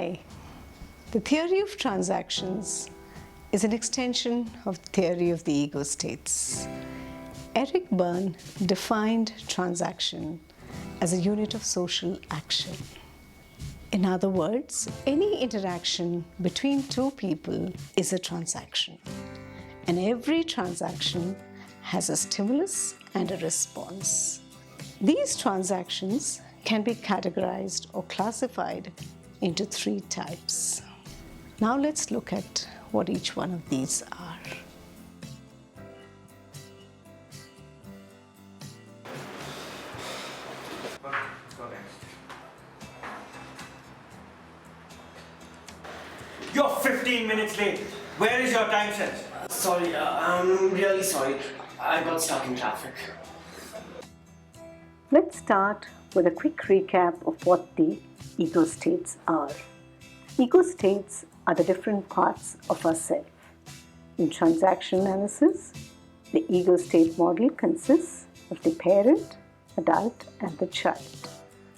Hi. The theory of transactions is an extension of the theory of the ego states. Eric Berne defined transaction as a unit of social action. In other words, any interaction between two people is a transaction. And every transaction has a stimulus and a response. These transactions can be categorized or classified into three types. Now let's look at what each one of these are. Let's go next. You're 15 minutes late. Where is your time sense? Sorry, I'm really sorry. I got stuck in traffic. Let's start with a quick recap of what the ego states are. Ego states are the different parts of ourself. In transactional analysis, the ego state model consists of the parent, adult, and the child.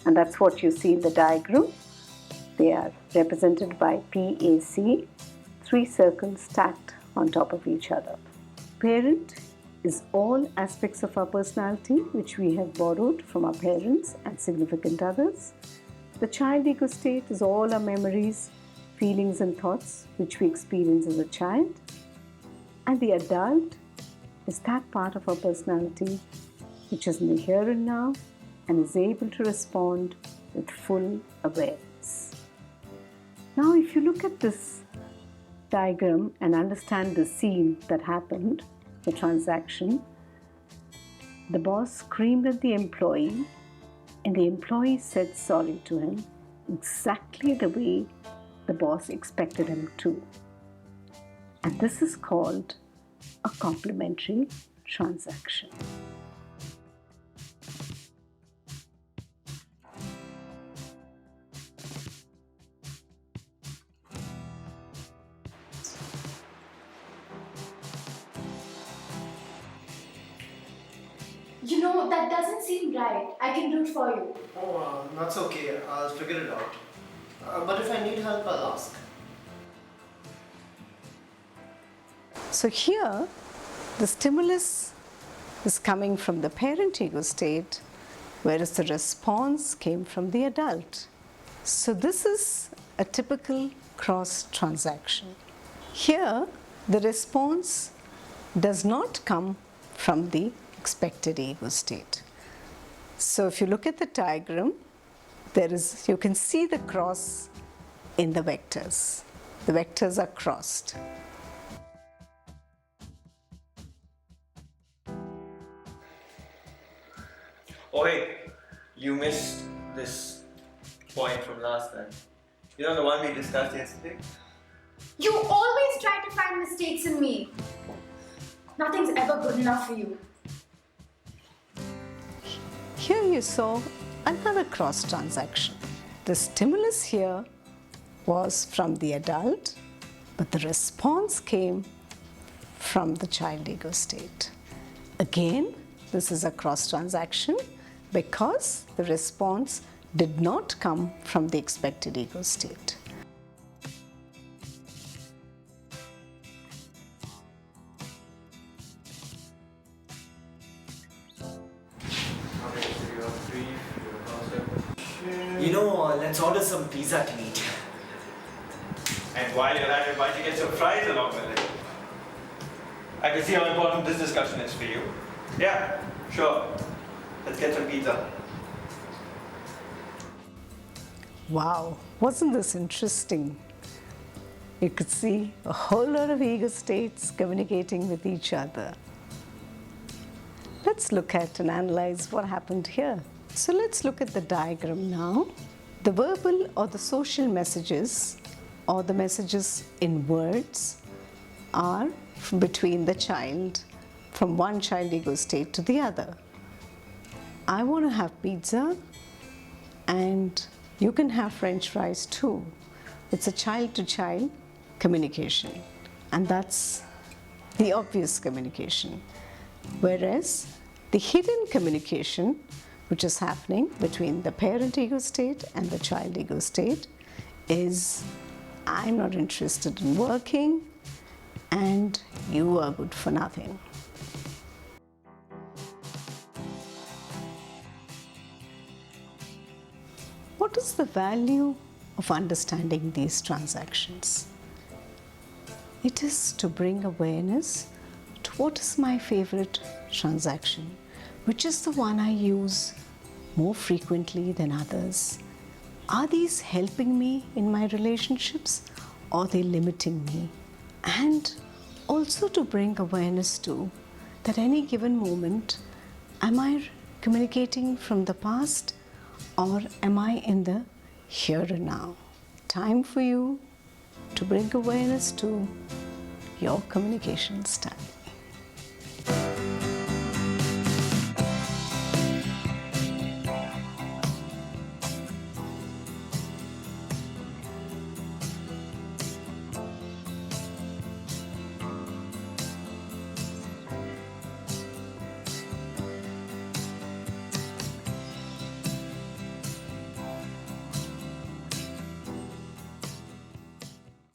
And that's what you see in the diagram. They are represented by PAC, three circles stacked on top of each other. Parent is all aspects of our personality which we have borrowed from our parents and significant others. The child ego state is all our memories, feelings and thoughts which we experience as a child. And the adult is that part of our personality which is in the here and now and is able to respond with full awareness. Now if you look at this diagram and understand the scene that happened, the transaction, the boss screamed at the employee and the employee said sorry to him exactly the way the boss expected him to. And this is called a complementary transaction. You know, that doesn't seem right. I can do it for you. Oh, that's okay. I'll figure it out. But if I need help, I'll ask. So here, the stimulus is coming from the parent ego state, whereas the response came from the adult. So this is a typical cross transaction. Here, the response does not come from the expected ego state. So if you look at the diagram, you can see the cross in the vectors. The vectors are crossed. Oh hey, you missed this point from last time. You know the one we discussed yesterday? You always try to find mistakes in me. Nothing's ever good enough for you. Here you saw another cross transaction. The stimulus here was from the adult, but the response came from the child ego state. Again, this is a cross transaction because the response did not come from the expected ego state. You know, let's order some pizza to eat. And while you're at it, why don't you get some fries along with it? I can see how important this discussion is for you. Yeah, sure. Let's get some pizza. Wow, wasn't this interesting? You could see a whole lot of ego states communicating with each other. Let's look at and analyze what happened here. So let's look at the diagram now. The verbal or the social messages or the messages in words are between the child, from one child ego state to the other. I want to have pizza and you can have French fries too. It's a child-to-child communication, and that's the obvious communication. Whereas the hidden communication, which is happening between the parent ego state and the child ego state, is I'm not interested in working and you are good for nothing. What is the value of understanding these transactions? It is to bring awareness to what is my favorite transaction, which is the one I use more frequently than others. Are these helping me in my relationships or are they limiting me? And also to bring awareness to that any given moment, am I communicating from the past or am I in the here and now? Time for you to bring awareness to your communication style.